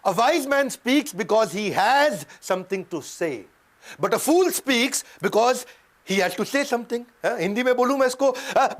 A wise man speaks because he has something to say, but a fool speaks because he has to say something. Hindi में बोलूं मैं इसको,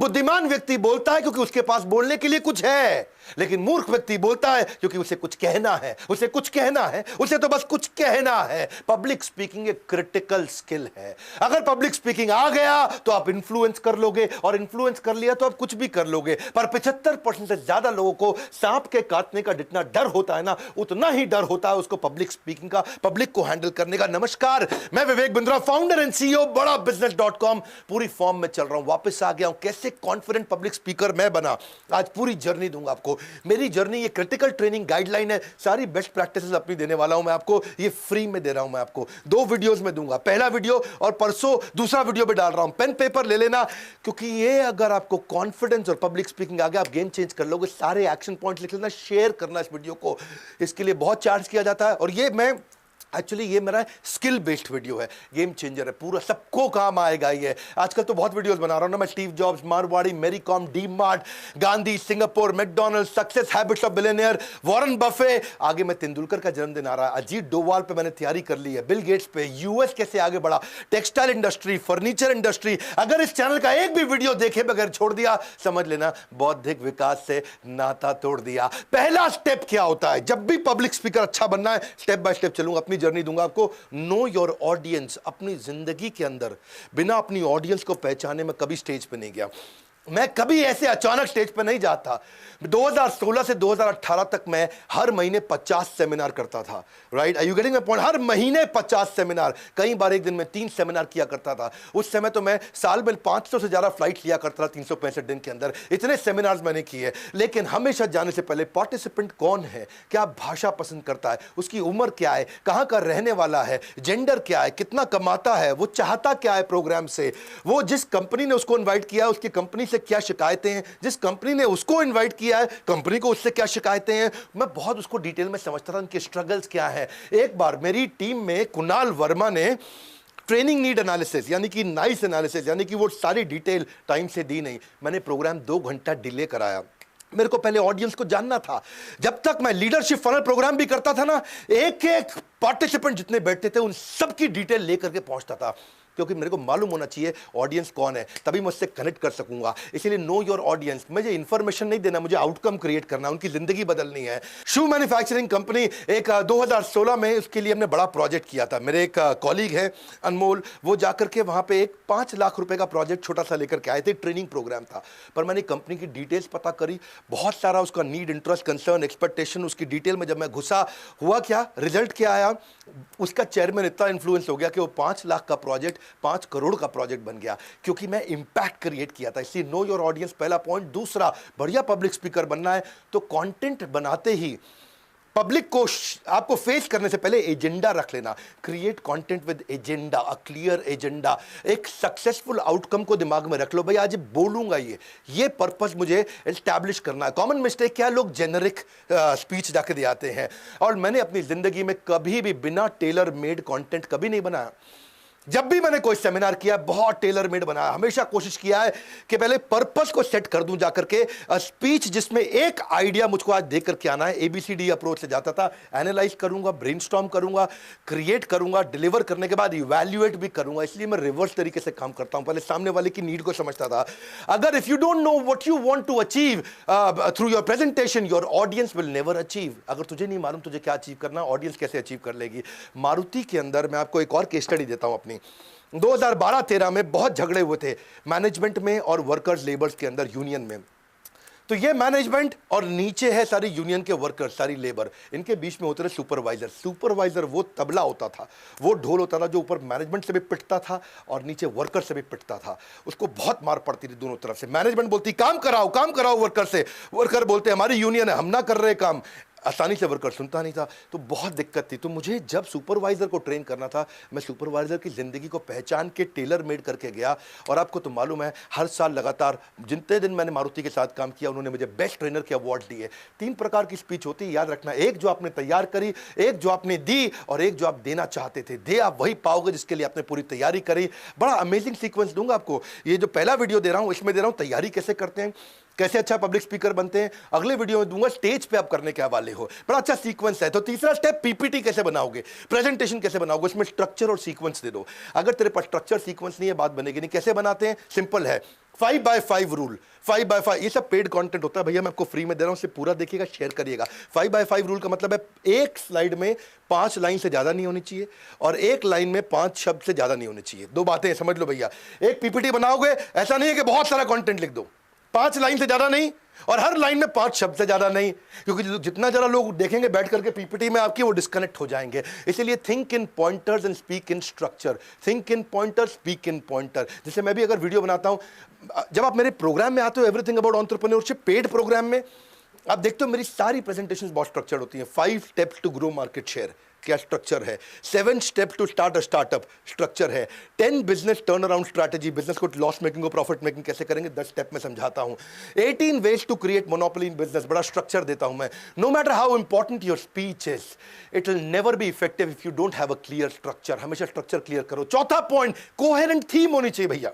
बुद्धिमान व्यक्ति बोलता है क्योंकि उसके पास बोलने के लिए कुछ है, लेकिन मूर्ख व्यक्ति बोलता है क्योंकि उसे कुछ कहना है, उसे कुछ कहना है, उसे तो बस कुछ कहना है। पब्लिक स्पीकिंग एक क्रिटिकल स्किल है। अगर पब्लिक स्पीकिंग आ गया तो आप इन्फ्लुएंस कर लोगे, और इन्फ्लुएंस कर लिया तो आप कुछ भी कर लोगे। पर 75% से ज्यादा लोगों को सांप के काटने का जितना डर होता है ना, उतना ही डर होता है उसको पब्लिक स्पीकिंग का, पब्लिक को हैंडल करने का। नमस्कार, मैं Vivek Bindra, founder and CEO बड़ा बिजनेस.com, पूरी फॉर्म में चल रहा हूं, वापस आ गया हूं। कैसे कॉन्फिडेंट पब्लिक स्पीकर मैं बना, आज पूरी जर्नी दूंगा आपको। मेरी जर्नी, ये क्रिटिकल ट्रेनिंग गाइडलाइन है, सारी बेस्ट प्रैक्टिसेस अपनी देने वाला हूं मैं आपको, ये फ्री में दे रहा हूं मैं आपको। 2 वीडियोस में दूंगा, पहला वीडियो और परसों दूसरा वीडियो में डाल रहा हूं। पेन पेपर ले लेना, क्योंकि ये अगर आपको कॉन्फिडेंस और पब्लिक स्पीकिंग आ गया, आप गेम चेंज कर लोगे। सारे एक्शन पॉइंट्स लिख लेना, शेयर करना इस वीडियो को, इसके लिए बहुत चार्ज किया जाता है। और ये मैं एक्चुअली ये मेरा स्किल बेस्ड वीडियो है, गेम चेंजर है, पूरा सबको काम आएगा ये। आजकल तो बहुत वीडियोस बना रहा हूं ना मैं, Steve Jobs, Marwari, Mary Kom, D Mart, Gandhi, Singapore, McDonald, success habits of billionaire, Warren Buffett, आगे मैं तेंदुलकर का जन्मदिन आ रहा है, अजीत डोवाल पे मैंने तैयारी कर ली है, बिल गेट्स पे, यूएस कैसे आगे बढ़ा, टेक्सटाइल इंडस्ट्री, फर्नीचर इंडस्ट्री। अगर इस चैनल का एक भी वीडियो देखे बगैर छोड़ दिया, समझ लेना बौद्धिक विकास से नाता तोड़ दिया। पहला स्टेप क्या होता है जब भी पब्लिक स्पीकर अच्छा बनना है? स्टेप बाय स्टेप चलूंगा, अपनी जर्नी दूंगा आपको। Know your audience. अपनी जिंदगी के अंदर बिना अपनी ऑडियंस को पहचाने मैं कभी स्टेज पे नहीं गया। मैं कभी ऐसे अचानक स्टेज पे नहीं जाता। 2016 से 2018 तक मैं हर महीने 50 सेमिनार करता था। Right, are you getting my point? हर महीने 50 सेमिनार, कई बार एक दिन में 3 सेमिनार किया करता था। उस समय तो मैं साल में 500 से ज्यादा फ्लाइट लिया करता था 365 दिन के अंदर। इतने सेमिनार्स मैंने किए। लेकिन हमेशा जाने से पहले पार्टिसिपेंट कौन है, क्या भाषा पसंद करता है, उसकी उम्र क्या है, कहां का रहने वाला है, जेंडर क्या है, कितना कमाता है, वो चाहता क्या है प्रोग्राम से, वो जिस कंपनी ने उसको इन्वाइट किया उसकी कंपनी से क्या शिकायतें हैं, जिस कंपनी ने उसको इनवाइट किया है कंपनी को उससे क्या शिकायतें हैं। मैं बहुत उसको डिटेल में समझता था, उनके स्ट्रगल्स क्या हैं। एक बार मेरी टीम में कुणाल वर्मा ने ट्रेनिंग नीड एनालिसिस यानी कि नाइस एनालिसिस यानी कि वो सारी डिटेल टाइम से दी नहीं। मैंने प्रोग्राम 2 घंटा डिले कराया। मेरे को पहले ऑडियंस को जानना था। जब तक मैं लीडरशिप फनल प्रोग्राम भी करता था ना, एक एक पार्टिसिपेंट जितने बैठते थे उन सबकी डिटेल लेकर के पहुंचता था, क्योंकि मेरे को मालूम होना चाहिए ऑडियंस कौन है, तभी मैं उससे कनेक्ट कर सकूंगा। इसीलिए नो योर ऑडियंस। मुझे इंफॉर्मेशन नहीं देना, मुझे आउटकम क्रिएट करना, उनकी जिंदगी बदलनी है। शू मैन्युफैक्चरिंग कंपनी, एक 2016 में उसके लिए हमने बड़ा प्रोजेक्ट किया था। मेरे एक कॉलीग है अनमोल, वो जाकर के वहां पे एक 5 लाख रुपए का प्रोजेक्ट छोटा सा लेकर के आए थे। ट्रेनिंग प्रोग्राम था, पर मैंने कंपनी की डिटेल्स पता करी, बहुत सारा उसका नीड, इंटरेस्ट, कंसर्न, एक्सपेक्टेशन, उसकी डिटेल में जब मैं घुसा, हुआ क्या, रिजल्ट क्या आया, उसका चेयरमैन इतना इन्फ्लुएंस हो गया कि वो 5 लाख का प्रोजेक्ट 5 करोड़ का प्रोजेक्ट बन गया, क्योंकि मैं इंपैक्ट क्रिएट किया था। इसलिए नो योर ऑडियंस पहला पॉइंट। दूसरा, बढ़िया पब्लिक स्पीकर बनना है तो कंटेंट बनाते ही पब्लिक को आपको फेस करने से पहले एजेंडा रख लेना। Create content with agenda, a clear agenda. एक सक्सेसफुल आउटकम को दिमाग में रख लो, भाई आज बोलूंगा ये पर्पस मुझे एस्टैब्लिश करना है। कॉमन मिस्टेक क्या है, लोग जेनरिक स्पीच जाके दे आते हैं। और मैंने अपनी जिंदगी में कभी भी बिना टेलर मेड कंटेंट कभी नहीं बनाया। जब भी मैंने कोई सेमिनार किया, बहुत टेलर मेड बनाया। हमेशा कोशिश किया है कि पहले पर्पस को सेट कर दूं जाकर के, स्पीच जिसमें एक आइडिया मुझको आज देख करके आना है। ABCD अप्रोच से जाता था, एनालाइज करूंगा, ब्रेनस्टॉर्म करूंगा, क्रिएट करूंगा, डिलीवर करने के बाद इवैल्यूएट भी करूंगा। इसलिए मैं रिवर्स तरीके से काम करता हूं। पहले सामने वाले की नीड को समझता था। अगर if you don't know what you want to achieve through your presentation, your audience will never achieve. अगर तुझे नहीं मालूम तुझे क्या अचीव करना, ऑडियंस कैसे अचीव कर लेगी। मारुति के अंदर मैं आपको एक और केस स्टडी देता हूं अपनी। 2012-13 में बहुत झगड़े हुए थे मैनेजमेंट में और वर्कर्स लेबर्स के अंदर, यूनियन में। तो ये मैनेजमेंट और नीचे है सारी यूनियन के वर्कर्स, सारी लेबर, इनके बीच में होते थे सुपरवाइजर। सुपरवाइजर वो तबला होता था, वो ढोल होता था जो ऊपर मैनेजमेंट से भी पिटता था और नीचे वर्कर से भी पिटता था। उसको बहुत मार पड़ती थी दोनों तरफ से। मैनेजमेंट बोलती काम कराओ वर्कर से, वर्कर बोलते हमारी यूनियन है, हम ना कर रहे काम। आसानी से वर्कर सुनता नहीं था, तो बहुत दिक्कत थी। तो मुझे जब सुपरवाइजर को ट्रेन करना था, मैं सुपरवाइजर की जिंदगी को पहचान के टेलर मेड करके गया। और आपको तो मालूम है, हर साल लगातार जितने दिन मैंने मारुति के साथ काम किया, उन्होंने मुझे बेस्ट ट्रेनर के अवार्ड दिए। 3 प्रकार की स्पीच होती है, याद रखना। एक जो आपने तैयार करी, एक जो आपने दी, और एक जो आप देना चाहते थे। दे आप वही पाओगे जिसके लिए आपने पूरी तैयारी करी। बड़ा अमेजिंग सीक्वेंस दूंगा आपको। ये जो पहला वीडियो दे रहा हूं, इसमें दे रहा हूं तैयारी कैसे करते हैं। कैसे अच्छा पब्लिक स्पीकर बनते हैं अगले वीडियो में दूंगा, स्टेज पे आप करने के हवाले हो, बड़ा अच्छा सीक्वेंस है। तो तीसरा स्टेप, पीपीटी कैसे बनाओगे, प्रेजेंटेशन कैसे बनाओगे, उसमें स्ट्रक्चर और सीक्वेंस दे दो। अगर तेरे पास स्ट्रक्चर सीक्वेंस नहीं है, बात बनेगी नहीं। कैसे बनाते हैं, सिंपल है, 5x5 रूल। 5x5 ये सब पेड कंटेंट होता है भैया, मैं आपको फ्री में दे रहा हूं, उसे पूरा देखिएगा, शेयर करिएगा। 5x5 रूल का मतलब है एक स्लाइड में 5 लाइन से ज्यादा नहीं होनी चाहिए और एक लाइन में 5 शब्द से ज्यादा नहीं होनी चाहिए। दो बातें समझ लो भैया। एक पीपीटी बनाओगे, ऐसा नहीं है कि बहुत सारा कंटेंट लिख दो, 5 लाइन से ज्यादा नहीं और हर लाइन में 5 शब्द से ज्यादा नहीं, क्योंकि जितना जरा लोग देखेंगे बैठ करके पीपीटी में आपकी, वो डिस्कनेक्ट हो जाएंगे। इसीलिए think in pointers and speak in structure. Think in pointer, speak in pointer. जैसे मैं भी अगर वीडियो बनाता हूं, जब आप मेरे प्रोग्राम में आते हो everything about entrepreneurship paid programme में, आप देखते हो मेरी सारी प्रेजेंटेशंस बहुत स्ट्रक्चर्ड होती हैं। 5 steps to grow market share, क्या स्ट्रक्चर है। 7 steps to start a startup, structure है। 10 business turn around strategy, business को लॉस मेकिंग को प्रॉफिट मेकिंग कैसे करेंगे, 10 स्टेप में समझाता हूं। 18 ways to create monopoly in business, बड़ा स्ट्रक्चर देता हूं मैं। No matter how important your speech is, it will never be effective if you don't have a clear structure. हमेशा स्ट्रक्चर क्लियर करो। चौथा पॉइंट, कोहेरेंट थीम होनी चाहिए भैया,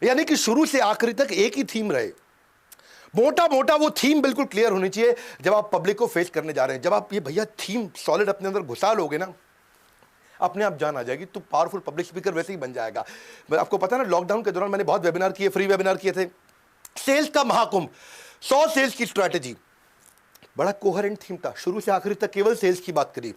यानी कि शुरू से आखिरी तक एक ही थीम रहे, मोटा मोटा वो थीम बिल्कुल क्लियर होनी चाहिए जब आप पब्लिक को फेस करने जा रहे हैं। जब आप ये भैया थीम सॉलिड अपने अंदर घुसा लोगे ना, अपने आप जान आ जाएगी, तो पावरफुल पब्लिक स्पीकर वैसे ही बन जाएगा। आपको पता है ना, लॉकडाउन के दौरान मैंने बहुत वेबिनार किए, फ्री वेबिनार किए थे। सेल्स का महाकुंभ, 100 सेल्स की स्ट्रैटेजी, बड़ा कोहेरेंट थीम था, शुरू से आखिरी तक केवल सेल्स की बात करी,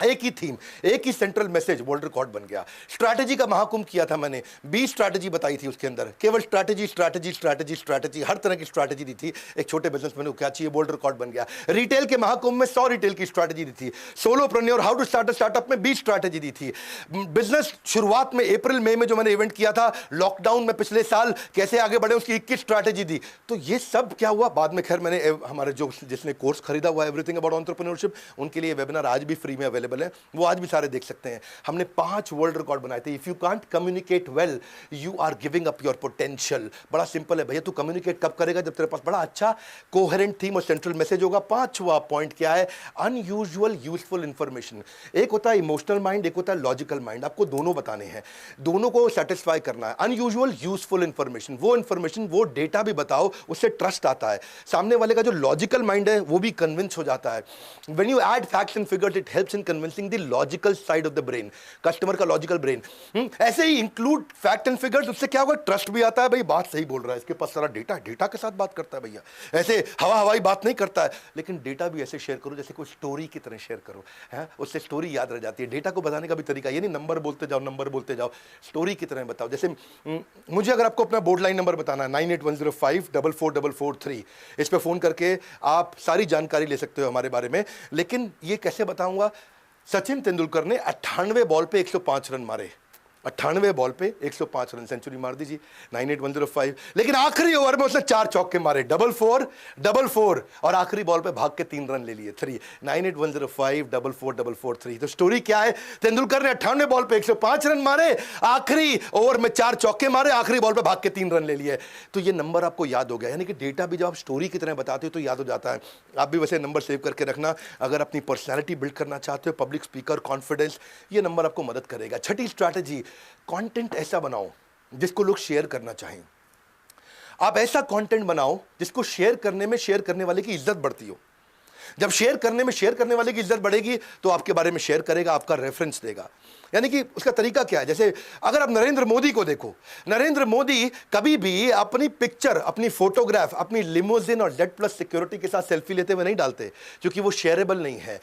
एक ही थीम, एक ही सेंट्रल मैसेज, वर्ल्ड रिकॉर्ड बन गया। स्ट्रैटेजी का महाकुंभ किया था मैंने, 20 स्ट्रैटेजी बताई थी उसके अंदर, केवल स्ट्रैटेजी स्ट्रैटेजी स्ट्रैटेजी स्ट्रैटेजी, हर तरह की स्ट्रैटेजी दी थी। एक छोटे बिजनेसमैन को क्या चाहिए, वर्ल्ड रिकॉर्ड बन गया। रिटेल के महाकुंभ में 100 रिटेल की स्ट्रैटेजी दी थी। Solopreneur, how to start a startup में 20 स्ट्रैटेजी दी थी। बिजनेस शुरुआत में अप्रैल मई में जो मैंने इवेंट किया था, लॉकडाउन में पिछले साल कैसे आगे बढ़े, उसकी 21 स्ट्रैटेजी दी। तो ये सब क्या हुआ बाद में, खैर मैंने हमारे जो जिसने कोर्स खरीदा हुआ एवरीथिंग अबाउट एंटरप्रेन्योरशिप, उनके लिए वेबिनार आज भी फ्री में अवेलेबल है, वो आज भी सारे देख सकते हैं। हमने 5 वर्ल्ड रिकॉर्ड बनाए थे। If you can't communicate well, you are giving up your potential. बड़ा सिंपल है भैया, तू कम्युनिकेट कब करेगा, जब तेरे पास बड़ा अच्छा कोहेरेंट थीम और सेंट्रल मैसेज होगा। 5वां पॉइंट क्या है, अनयूजुअल यूजफुल इंफॉर्मेशन। एक होता है इमोशनल माइंड, एक होता है लॉजिकल माइंड, आपको दोनों बताने हैं, दोनों को सेटिस्फाई करना है। अनयूजुअल यूजफुल इंफॉर्मेशन, वो इंफॉर्मेशन, वो डेटा भी बताओ, उससे ट्रस्ट आता है। सामने वाले का जो लॉजिकल माइंड है वो भी कन्विंस हो जाता है। When you add facts and figures, it helps in convincing the logical side of the brain, customer का लॉजिकल ब्रेन। ऐसे ही इंक्लूड फैक्ट एंड फिगर्स, उससे क्या होगा, ट्रस्ट भी आता है, भाई बात सही बोल रहा है, इसके पास सारा डेटा, डेटा के साथ बात करता है भैया, ऐसे हवा हवाई बात नहीं करता है। लेकिन डेटा भी ऐसे शेयर करो जैसे कोई स्टोरी की तरह शेयर करो, है उससे स्टोरी याद रह जाती है। डेटा को बताने का भी तरीका ये नहीं नंबर बोलते जाओ, नंबर बोलते जाओ, स्टोरी की तरह बताओ। जैसे मुझे अगर आपको अपना बोर्ड लाइन नंबर बताना है 9810544443, इस पे फोन करके आप सारी जानकारी ले सकते हो हमारे बारे में। लेकिन ये कैसे बताऊंगा, सचिन तेंदुलकर ने 98 बॉल पे 105 रन मारे, 98 बॉल पे 105 रन, सेंचुरी मार दीजिए 98105। लेकिन आखिरी ओवर में उसने 4 चौके मारे, 4-4 और आखिरी बॉल पे भाग के 3 रन ले लिए, 3 9810544443। तो स्टोरी क्या है, तेंदुलकर ने 98 बॉल पे 105 रन मारे, आखिरी ओवर में 4 चौके मारे, आखिरी बॉल पे भाग के 3 रन ले लिए। तो ये नंबर आपको याद हो गया, यानी कि डेटा भी जब आप स्टोरी की तरह बताते हो तो याद हो जाता है। आप भी वैसे नंबर सेव करके रखना, अगर अपनी पर्सनैलिटी बिल्ड करना चाहते हो, पब्लिक स्पीकर, कॉन्फिडेंस, ये नंबर आपको मदद करेगा। छठी स्ट्रैटेजी, कंटेंट ऐसा बनाओ जिसको लोग शेयर करना चाहें। आप ऐसा कंटेंट बनाओ जिसको शेयर करने में शेयर करने वाले की इज्जत बढ़ती हो। जब शेयर करने में शेयर करने वाले की इज्जत बढ़ेगी तो आपके बारे में शेयर करेगा, आपका रेफरेंस देगा। यानी कि उसका तरीका क्या है, जैसे अगर आप नरेंद्र मोदी को देखो, नरेंद्र मोदी कभी भी अपनी पिक्चर, अपनी फोटोग्राफ, अपनी लिमोजिन और Z+ सिक्योरिटी के साथ सेल्फी लेते हुए नहीं डालते, क्योंकि वो शेयरेबल नहीं है।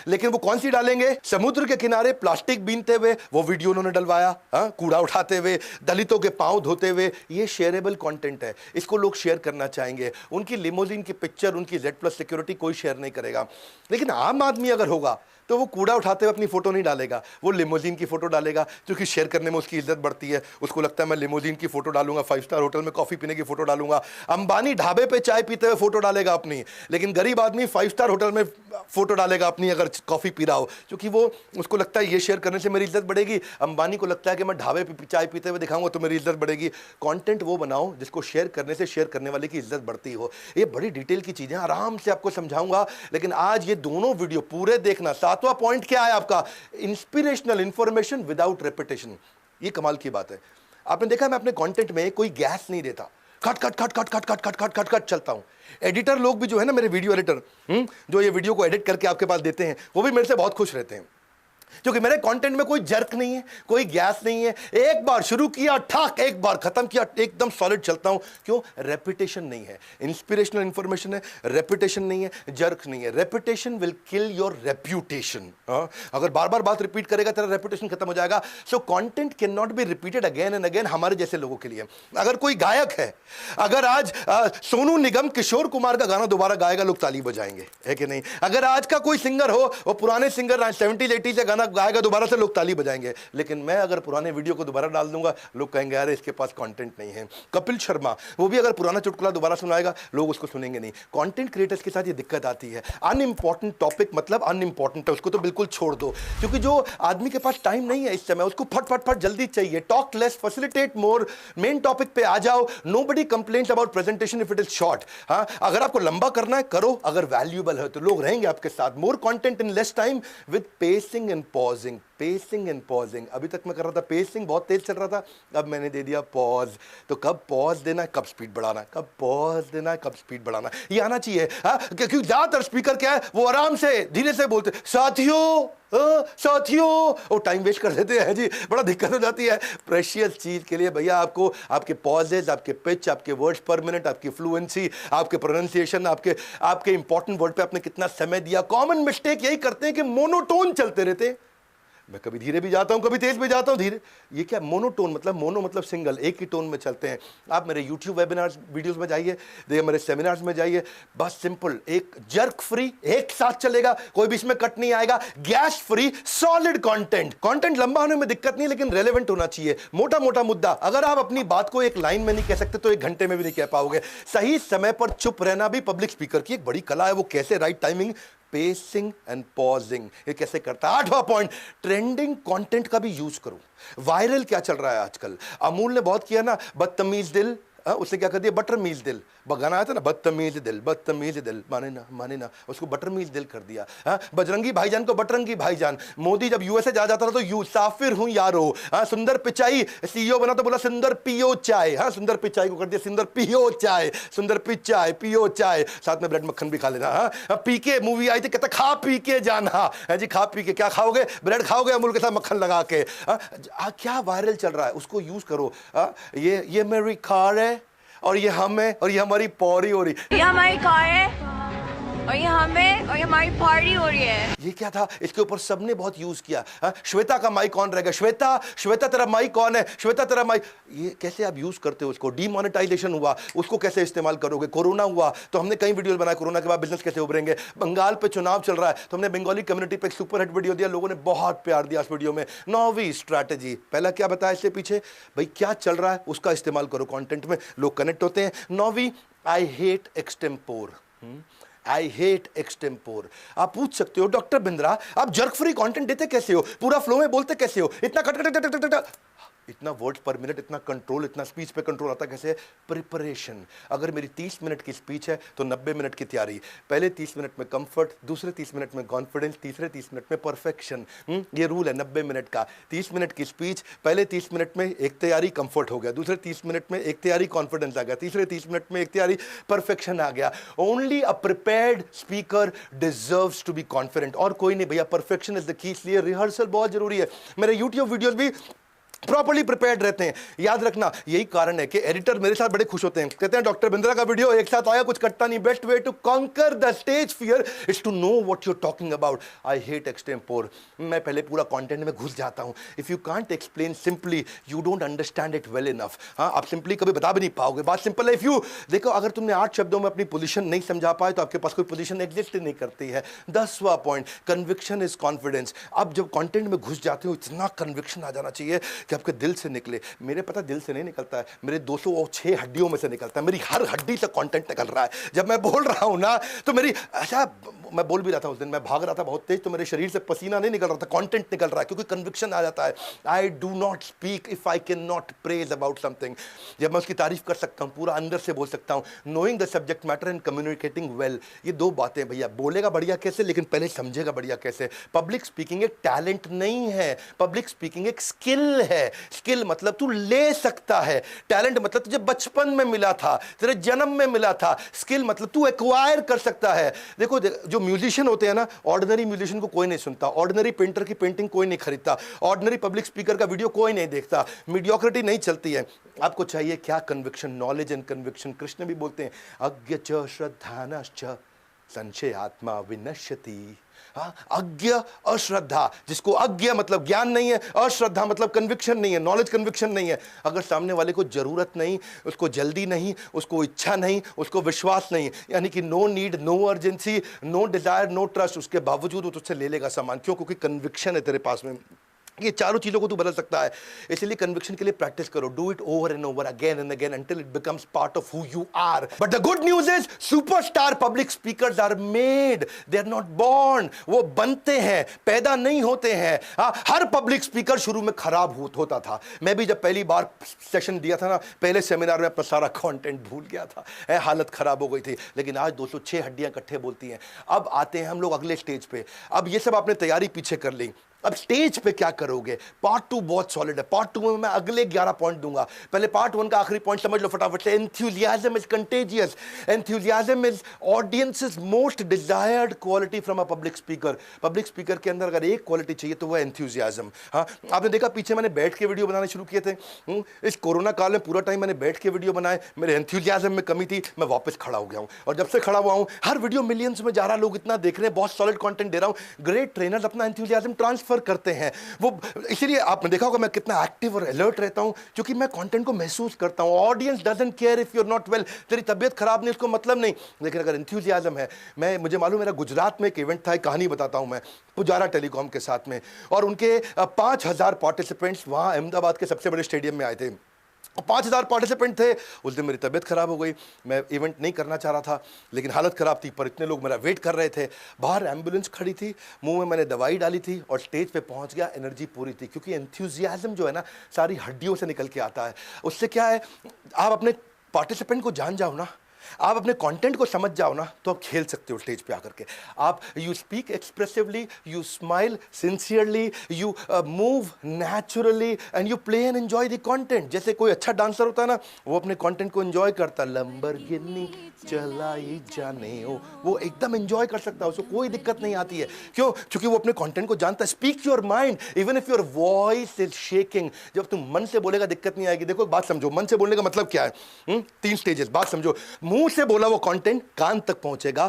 लेकिन वो कौन सी डालेंगे, समुद्र के किनारे प्लास्टिक बीनते हुए वो वीडियो उन्होंने डलवाया, कूड़ा उठाते हुए, दलितों के पांव धोते हुए, ये शेयरेबल कंटेंट है, इसको लोग शेयर करना चाहेंगे। उनकी लिमोजिन की पिक्चर, उनकी Z+ सिक्योरिटी कोई शेयर नहीं करेगा। लेकिन आम आदमी अगर होगा तो वो कूड़ा उठाते हुए अपनी फोटो नहीं डालेगा, वो लिमोजिन की फोटो डालेगा, क्योंकि शेयर करने में उसकी इज्जत बढ़ती है। उसको लगता है मैं लिमोजिन की फोटो डालूंगा, 5 स्टार होटल में कॉफी पीने की फोटो डालूंगा। अंबानी ढाबे पे चाय पीते हुए फोटो डालेगा अपनी, लेकिन गरीब आदमी 5 स्टार होटल में फोटो डालेगा अपनी अगर कॉफी पी रहा हो, क्योंकि वो उसको लगता है ये शेयर करने से मेरी इज्जत बढ़ेगी। अंबानी को लगता है कि मैं ढाबे पे चाय पीते हुए दिखाऊंगा तो मेरी इज्जत बढ़ेगी। कंटेंट वो बनाओ जिसको शेयर करने से शेयर करने वाले की इज्जत बढ़ती हो। ये बड़ी डिटेल की चीजें, आराम से आपको समझाऊंगा, लेकिन आज ये दोनों वीडियो पूरे देखना। 7वां पॉइंट क्या है आपका, इंस्पिरेशनल इंफॉर्मेशन विदाउट रेपिटेशन। ये कमाल की बात है। आपने देखा मैं अपने कंटेंट में कोई गैस नहीं देता, cut cut cut cut cut cut cut cut cut cut चलता हूं। एडिटर लोग भी जो है ना, मेरे वीडियो एडिटर जो ये वीडियो को एडिट करके आपके पास देते हैं, वो भी मेरे से बहुत खुश रहते हैं, क्योंकि मेरे कंटेंट में कोई जर्क नहीं है, कोई गैस नहीं है। एक बार शुरू किया ठाक, एक बार खत्म किया, एकदम सॉलिड चलता हूं। क्यों? रेपिटेशन नहीं है, इंस्पिरेशनल इंफॉर्मेशन है, रेपिटेशन नहीं है, जर्क नहीं है। Repetition will kill your reputation. अगर बार बार बात रिपीट करेगा तेरा रेपुटेशन खत्म हो जाएगा। So content can not be repeated again and again, हमारे जैसे लोगों के लिए। अगर कोई गायक है, अगर आज सोनू निगम किशोर कुमार का गाना दोबारा गाएगा, लोग ताली बजाएंगे, है कि नहीं? अगर आज का कोई सिंगर हो, वो पुराने सिंगर 70s 80s से गाना गाएगा दोबारा से, लोग ताली बजाएंगे। लेकिन मैं अगर पुराने वीडियो को दोबारा डाल दूंगा, लोग कहेंगे यार इसके पास कंटेंट नहीं है। कपिल शर्मा, वो भी अगर पुराना चुटकुला दोबारा सुनाएगा, लोग उसको सुनेंगे नहीं। कंटेंट क्रिएटर्स के साथ ये दिक्कत आती है। अनइंपॉर्टेंट टॉपिक मतलब अनइंपॉर्टेंट है, उसको तो बिल्कुल छोड़ दो, क्योंकि जो आदमी के पास टाइम नहीं है इस समय, उसको फट फट फट जल्दी चाहिए। Talk less, facilitate more, main topic पे आ जाओ। Nobody complains about presentation if it is short. हाँ, अगर आपको लंबा करना है करो, अगर वैल्यूएबल है तो लोग रहेंगे आपके साथ। More content in less time with pacing and pausing. Pacing and pausing, अभी तक मैं कर रहा था पेसिंग, बहुत तेज चल रहा था, अब मैंने दे दिया पॉज। तो कब पॉज देना है, कब स्पीड बढ़ाना है, कब पॉज देना है, कब स्पीड बढ़ाना है, ये आना चाहिए। क्योंकि ज्यादातर स्पीकर क्या है, वो आराम से धीरे से बोलते, साथियों साथियों, वो टाइम वेस्ट कर देते हैं जी, बड़ा दिक्कत हो जाती है। प्रेशियस चीज के लिए भैया आपको आपके पॉजेज, आपके पिच, आपके वर्ड्स पर मिनट, आपकी फ्लुएंसी, आपके प्रोनाउंसिएशन, आपके इंपॉर्टेंट वर्ड पे आपने कितना समय दिया। कॉमन मिस्टेक यही करते हैं कि मोनोटोन चलते रहते हैं। मैं कभी धीरे भी जाता हूं, कभी तेज भी जाता हूं। धीरे, ये क्या मोनोटोन मतलब? मोनो मतलब सिंगल, एक ही टोन में चलते हैं। आप मेरे YouTube वेबिनार्स वीडियोस में जाइए, देखिए मेरे सेमिनार्स में जाइए, बस सिंपल, एक जर्क फ्री, एक साथ चलेगा, कोई बीच में कट नहीं आएगा, gas free, solid content. Content लंबा होने में दिक्कत नहीं, लेकिन रेलेवेंट होना चाहिए। मोटा मोटा मुद्दा, अगर आप अपनी बात को एक लाइन में नहीं कह सकते तो एक घंटे में भी नहीं कह पाओगे। सही समय पर चुप रहना भी पब्लिक स्पीकर की एक बड़ी कला है। वो कैसे? Right timing, pacing and pausing. ये कैसे करता है? 8वां पॉइंट, ट्रेंडिंग कंटेंट का भी यूज करो। वायरल क्या चल रहा है आजकल? अमूल ने बहुत किया ना, बदतमीज दिल, उसने क्या कर दिया, बटरमीज दिल। गाना आया था ना, बदतमीज दिल, माने ना, उसको बटरमीज दिल कर दिया। बजरंगी भाईजान को बटरंगी भाईजान। मोदी जब यूएसए जा जाता था तो यू साफिर हूं यारो। सुंदर पिचाई सीईओ बना तो बोला सुंदर पियो चाय। सुंदर पिचाई को कर दिया सुंदर पियो चाय, सुंदर पिचाई पियो चाय, साथ में ब्रेड मक्खन भी खा लेना। पीके मूवी आई थी, कहता खा पी के जाना है जी, खा पी के। क्या खाओगे? ब्रेड खाओगे अमूल के साथ मक्खन लगा के। क्या वायरल चल रहा है, उसको यूज करो। ये मेरी कार है और ये हम है और ये हमारी पौड़ी हो रही, ये हमारी कार है और ये हमें और ये हमारी पार्टी हो रही है। ये क्या था? इसके ऊपर सबने बहुत यूज किया। श्वेता का माइक कौन रहेगा? श्वेता तेरा माइक कौन है? श्वेता तेरा माइक। ये कैसे आप यूज करते हो उसको? डीमोनेटाइजेशन हुआ, उसको कैसे इस्तेमाल करोगे? कोरोना हुआ तो हमने कई वीडियो बनाए, कोरोना के बाद बिजनेस कैसे उभरेंगे। बंगाल पे चुनाव चल रहा है तो हमने बंगाली कम्युनिटी पे एक सुपर हिट वीडियो दिया, लोगों ने बहुत प्यार दिया उस वीडियो में। 9वीं स्ट्रैटेजी, पहला क्या बताया इससे पीछे? भाई क्या चल रहा है उसका इस्तेमाल करो कंटेंट में, लोग कनेक्ट होते हैं। 9वीं, I hate extempore. I hate extempore. आप पूछ सकते हो डॉक्टर बिंद्रा आप जर्क फ्री कंटेंट देते कैसे हो, पूरा फ्लो में बोलते कैसे हो, इतना cut cut cut cut cut, इतना वर्ड पर मिनट, इतना कंट्रोल, इतना स्पीच पे कंट्रोल आता कैसे? प्रिपरेशन। अगर मेरी 30 मिनट की स्पीच है तो 90 मिनट की तैयारी। पहले 30 मिनट में कंफर्ट, दूसरे 30 मिनट में कॉन्फिडेंस, तीसरे 30 मिनट में परफेक्शन। ये रूल है 90 मिनट का। 30 मिनट की स्पीच, पहले 30 मिनट में एक तैयारी कंफर्ट हो गया, दूसरे 30 मिनट में एक तैयारी कॉन्फिडेंस आ गया, तीसरे 30 मिनट में एक तैयारी परफेक्शन आ गया। Only a prepared speaker deserves to be confident, और कोई नहीं भैया। परफेक्शन इज द की, इसलिए रिहर्सल बहुत जरूरी है। मेरे यूट्यूब वीडियोस भी प्रॉपर्ली प्रिपेयर्ड रहते हैं। याद रखना, यही कारण है कि एडिटर मेरे साथ बड़े खुश होते हैं, कहते हैं डॉक्टर बिंद्रा का वीडियो एक साथ आया, कुछ कटता नहीं। Best way to conquer the stage fear is to know what you are talking about. I hate extempore. मैं पहले पूरा कंटेंट में घुस जाता हूं। If you can't explain simply, you don't understand it well enough. आप सिंपली कभी बता भी नहीं पाओगे। बात सिंपल है। इफ यू देखो, अगर तुमने 8 शब्दों में अपनी पोजीशन नहीं समझा पाए तो आपके पास कोई पोजीशन एग्जिस्ट नहीं करती है। 10वां पॉइंट, कन्विक्शन इज कॉन्फिडेंस। अब जब कंटेंट में घुस जाते हो, इतना कन्विक्शन आ जाना चाहिए कि आपके दिल से निकले। मेरे पता दिल से नहीं निकलता है, मेरे 206 हड्डियों में से निकलता है। मेरी हर हड्डी से कंटेंट निकल रहा है। जब मैं बोल रहा हूं ना तो मेरी, अच्छा मैं बोल भी रहा था उस दिन, मैं भाग रहा था बहुत तेज, तो मेरे शरीर से पसीना नहीं निकल रहा था, कंटेंट निकल रहा है, क्योंकि कन्विक्शन आ जाता है। I do not speak if I can not praise about something. जब मैं उसकी तारीफ कर सकता हूँ, पूरा अंदर से बोल सकता हूँ, knowing the subject matter and communicating well, ये दो बातें भैया। बोलेगा बढ़िया कैसे, लेकिन पहले समझेगा बढ़िया कैसे। पब्लिक स्पीकिंग एक टैलेंट नहीं है, पब्लिक स्पीकिंग एक स्किल है। स्किल मतलब तू ले सकता है, टैलेंट मतलब तुझे बचपन में मिला था, तेरे जन्म में मिला था, स्किल मतलब तू एक्वायर कर सकता है। देखो जो म्यूजिशियन होते हैं ना, ऑर्डिनरी म्यूजिशियन को कोई नहीं सुनता, ऑर्डिनरी पेंटर की पेंटिंग कोई नहीं खरीदता, ऑर्डिनरी पब्लिक स्पीकर का वीडियो कोई नहीं देखता, मीडियोक्रिटी नहीं चलती है। आपको चाहिए क्या? Conviction, knowledge and conviction. Krishna भी बोलते हैं अज्ञ च श्रद्धानश्च संशय आत्मा विनश्यति। हाँ, अज्ञ अश्रद्धा, जिसको अज्ञ मतलब ज्ञान नहीं है, अश्रद्धा मतलब कन्विक्शन नहीं है, नॉलेज कन्विक्शन नहीं है। अगर सामने वाले को जरूरत नहीं, उसको जल्दी नहीं, उसको इच्छा नहीं, उसको विश्वास नहीं, यानी कि no need, no urgency, no desire, no trust, उसके बावजूद वो तुझसे ले लेगा सामान। क्यों? क्योंकि कन्विक्शन है तेरे पास में। ये चारों चीजों को तू बदल सकता है। इसलिए कन्विक्शन के लिए प्रैक्टिस करो, do it over and over, again and again, until it becomes part of who you are. But the good news is superstar public speakers are made, they are not born. वो बनते हैं, पैदा नहीं होते हैं। हर public speaker शुरू में खराब होता था। मैं भी जब पहली बार सेशन दिया था ना, पहले सेमिनार में अपना सारा कंटेंट भूल गया था, हालत खराब हो गई थी। लेकिन आज 206 हड्डियां इकट्ठे बोलती हैं। अब आते हैं हम लोग अगले स्टेज पे। अब ये सब आपने तैयारी पीछे कर ली, अब स्टेज पे क्या करोगे? पार्ट 2 बहुत सॉलिड है। पार्ट 2 में मैं अगले 11 पॉइंट दूंगा। पहले पार्ट 1 का आखिरी पॉइंट समझ लो फटाफट से। Enthusiasm is contagious. Enthusiasm is audiences most desired quality from a public speaker. Public speaker के अंदर अगर एक क्वालिटी चाहिए तो वो एंथुसियाज्म। हाँ, आपने देखा पीछे मैंने बैठ के वीडियो बनाने शुरू किए थे। इस कोरोना काल में पूरा टाइम मैंने बैठ के वीडियो बनाए। मेरे एंथुसियाज्म में कमी थी, मैं वापस खड़ा हो गया हूँ। और जब से खड़ा हुआ हूँ, हर वीडियो मिलियंस में जा रहा, लोग इतना देख रहे हैं, बहुत सॉलिड कंटेंट दे रहा हूँ। ग्रेट ट्रेनर्स अपना एंथुसियाज्म ट्रांसफर करते हैं। वो इसीलिए आपने देखा होगा मैं कितना एक्टिव और अलर्ट रहता हूं, क्योंकि मैं कंटेंट को महसूस करता हूं। Audience doesn't care if you are not well. तेरी तबीयत खराब नहीं, उसको मतलब नहीं, लेकिन अगर एंथुसियाज्म है। मुझे मालूम, मेरा गुजरात में एक इवेंट था, एक कहानी बताता हूं मैं, पुजारा टेलीकॉम के साथ में, और उनके 5000 पार्टिसिपेंट्स वहां अहमदाबाद के सबसे बड़े स्टेडियम में आए थे। 5000 पार्टिसिपेंट थे। उस दिन मेरी तबीयत खराब हो गई, मैं इवेंट नहीं करना चाह रहा था, लेकिन हालत खराब थी, पर इतने लोग मेरा वेट कर रहे थे। बाहर एम्बुलेंस खड़ी थी, मुंह में मैंने दवाई डाली थी और स्टेज पे पहुंच गया। एनर्जी पूरी थी, क्योंकि एंथुसियाज्म जो है ना, सारी हड्डियों से निकल के आता है। उससे क्या है, आप अपने पार्टिसिपेंट को जान जाओ ना, आप अपने कंटेंट को समझ जाओ ना, तो आप खेल सकते हो स्टेज पे आकर के। आप you speak expressively, you smile sincerely, you move naturally and you play and enjoy the content. जैसे कोई अच्छा डांसर होता है ना, वो अपने कंटेंट को एंजॉय करता है। लंबरगिनी चलाई जाने हो, वो एकदम एंजॉय कर सकता है, उसको कोई दिक्कत नहीं आती है। क्यों? क्योंकि वो अपने कंटेंट को जानता है। Speak your mind even if your voice is shaking. जब तुम मन से बोलेगा दिक्कत नहीं आएगी। देखो बात समझो, मन से बोलने का मतलब क्या है? 3 स्टेजेस, बात समझो। मुंह से बोला वो कंटेंट कान तक पहुंचेगा,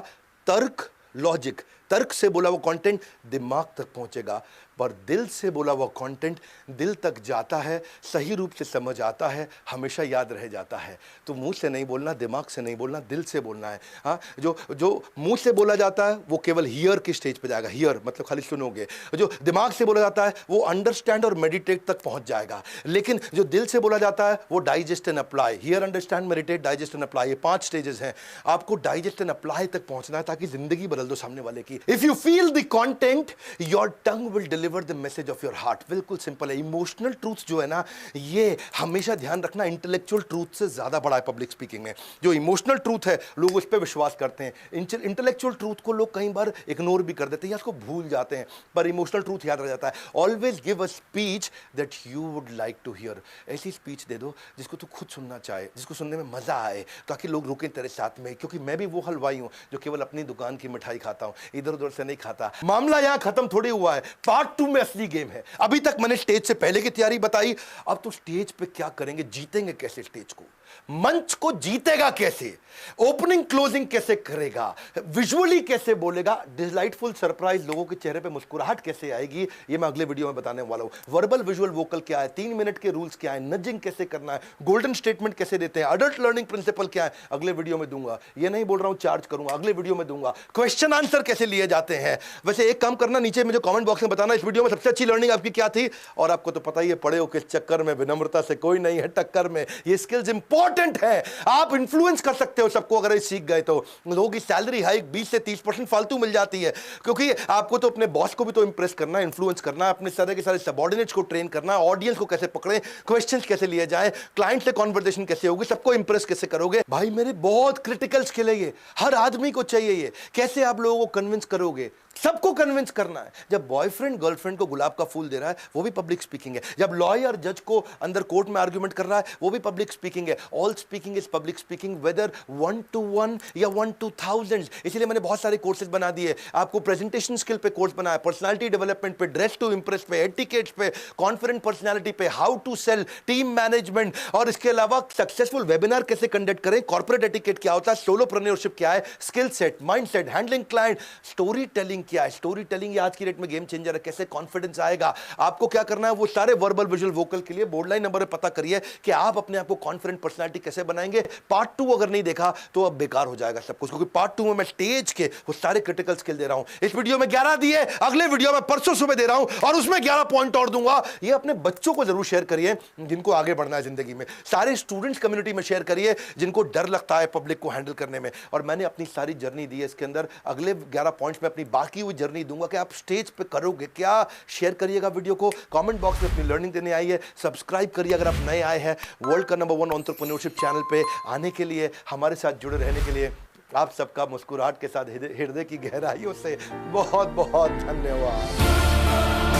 तर्क, लॉजिक। तर्क से बोला वो कंटेंट दिमाग तक पहुंचेगा, पर दिल से बोला वो कंटेंट दिल तक जाता है, सही रूप से समझ आता है, हमेशा याद रह जाता है। तो मुंह से नहीं बोलना, दिमाग से नहीं बोलना, दिल से बोलना है। हाँ, जो मुंह से बोला जाता है वो केवल हियर की स्टेज पे जाएगा, हियर मतलब खाली सुनोगे। जो दिमाग से बोला जाता है वो अंडरस्टैंड और मेडिटेट तक पहुंच जाएगा। लेकिन जो दिल से बोला जाता है वो digest and apply. Here, understand, meditate, digest and apply, ये 5 स्टेजेस हैं। आपको डाइजेस्ट एंड अप्लाई तक पहुंचना है, ताकि जिंदगी बदल दो सामने वाले की। If you feel the content, your tongue will deliver the message of your heart. बिल्कुल सिंपल है। इमोशनल ट्रूथ जो है ना, ये हमेशा ध्यान रखना, इंटेलेक्चुअल ट्रूथ से ज्यादा बड़ा है पब्लिक स्पीकिंग में। जो इमोशनल ट्रूथ है लोग उस पर विश्वास करते हैं, इंटेलेक्चुअल ट्रूथ को लोग कई बार इग्नोर भी कर देते हैं या उसको भूल जाते हैं, पर इमोशनल ट्रूथ याद रह जाता है। Always give a speech that you would like to hear. ऐसी स्पीच दे दो जिसको तू खुद सुनना चाहे, जिसको सुनने में मजा आए, ताकि लोग रुकें तेरे साथ में। क्योंकि मैं भी वो हलवाई हूं जो केवल अपनी दुकान की मिठाई खाता हूं, इधर उधर से नहीं खाता। मामला यहां खत्म थोड़ी हुआ है, पार्ट 2 में असली गेम है। अभी तक मैंने स्टेज से पहले की तैयारी बताई, अब तो स्टेज पे क्या करेंगे, जीतेंगे कैसे स्टेज को, मंच को जीतेगा कैसे, ओपनिंग क्लोजिंग कैसे करेगा, विजुअली कैसे बोलेगा, डिलाइटफुल सरप्राइज, लोगों के चेहरे पे मुस्कुराहट कैसे आएगी, ये मैं अगले वीडियो में बताने वाला हूं। वर्बल विजुअल वोकल क्या है, 3 मिनट के रूल्स क्या है, नजिंग कैसे करना है, गोल्डन स्टेटमेंट कैसे देते हैं, अडल्ट लर्निंग प्रिंसिपल क्या है, अगले वीडियो में दूंगा। ये नहीं बोल रहा हूं चार्ज करूंगा, अगले वीडियो में दूंगा। क्वेश्चन आंसर कैसे लिए जाते हैं। वैसे एक काम करना, नीचे मुझे कमेंट बॉक्स में बताना इस वीडियो में सबसे अच्छी लर्निंग आपकी क्या थी। और आपको तो पता ही है, पढ़े हो किस चक्कर में, विनम्रता से कोई नहीं है टक्कर में। ये स्किल्स इंपॉर्टेंट इंपॉर्टेंट है। आप इन्फ्लुएंस कर सकते हो सबको अगर ये सीख गए तो। लोगों की सैलरी हाइक 20 से 30% फालतू मिल जाती है, क्योंकि आपको तो अपने बॉस को भी तो इंप्रेस करना है, इन्फ्लुएंस करना है, अपने सारे के सारे सबऑर्डिनेट्स को ट्रेन करना है, ऑडियंस को कैसे पकड़े, क्वेश्चंस कैसे लिए जाए, क्लाइंट से कॉन्वर्सेशन कैसे होगी, सबको इंप्रेस कैसे करोगे। भाई मेरे बहुत क्रिटिकल स्किल है ये, हर आदमी को चाहिए ये। कैसे आप लोगों को कन्विंस करोगे? सबको कन्विंस करना है। जब बॉयफ्रेंड गर्लफ्रेंड को गुलाब का फूल दे रहा है वो भी पब्लिक स्पीकिंग है। जब लॉयर जज को अंदर कोर्ट में आर्गुमेंट कर रहा है वो भी पब्लिक स्पीकिंग है। All speaking is public speaking, whether 1 to 1 या 1 to 1000। इसलिए मैंने बहुत सारे कोर्सेज बना दिए आपको। प्रेजेंटेशन स्किल पे कोर्स बनाया, पर्सनालिटी डेवलपमेंट पे, ड्रेस टू इंप्रेस पे, एटिकेट्स पे, कॉन्फिडेंट पर्सनालिटी पे, how to sell, team management, और इसके अलावा सक्सेसफुल वेबिनार कैसे कंडक्ट करें, कॉर्पोरेट एटिकेट क्या होता है, सोलोप्रेन्योरशिप क्या है, skill set, mindset, handling client, story telling क्या है। स्टोरी टेलिंग आज की डेट में गेम चेंजर है। कैसे कॉन्फिडेंस आएगा, आपको क्या करना है, वो सारे वर्बल विजुअल वोकल के लिए बोर्ड लाइन नंबर पे पता करिए कि आप अपने आप को कॉन्फिडेंट पर्सनालिटी कैसे बनाएंगे। पार्ट 2 अगर नहीं देखा तो अब बेकार हो जाएगा सब कुछ, क्योंकि पार्ट 2 में मैं स्टेज के वो सारे क्रिटिकल स्किल दे रहा हूं। इस वीडियो में 11 दिए, अगले वीडियो में परसों सुबह दे रहा हूं और उसमें 11 पॉइंट और दूंगा। ये अपने बच्चों को जरूर शेयर करिए जिनको आगे बढ़ना है जिंदगी में। सारे स्टूडेंट्स कम्युनिटी में शेयर करिए जिनको डर लगता है पब्लिक को हैंडल करने में। और मैंने अपनी सारी जर्नी दी है इसके अंदर। अगले 11 पॉइंट्स में अपनी बाकी हुई जर्नी दूंगा कि आप स्टेज पे करोगे क्या। शेयर करिएगा वीडियो को, कमेंट बॉक्स में अपनी लर्निंग देने आइए, सब्सक्राइब करिए अगर आप नए आए हैं वर्ल्ड का नंबर 1 एंटरप्रेन्योरशिप चैनल पे आने के लिए, हमारे साथ जुड़े रहने के लिए आप सबका मुस्कुराहट के साथ हृदय की गहराइयों से बहुत बहुत धन्यवाद।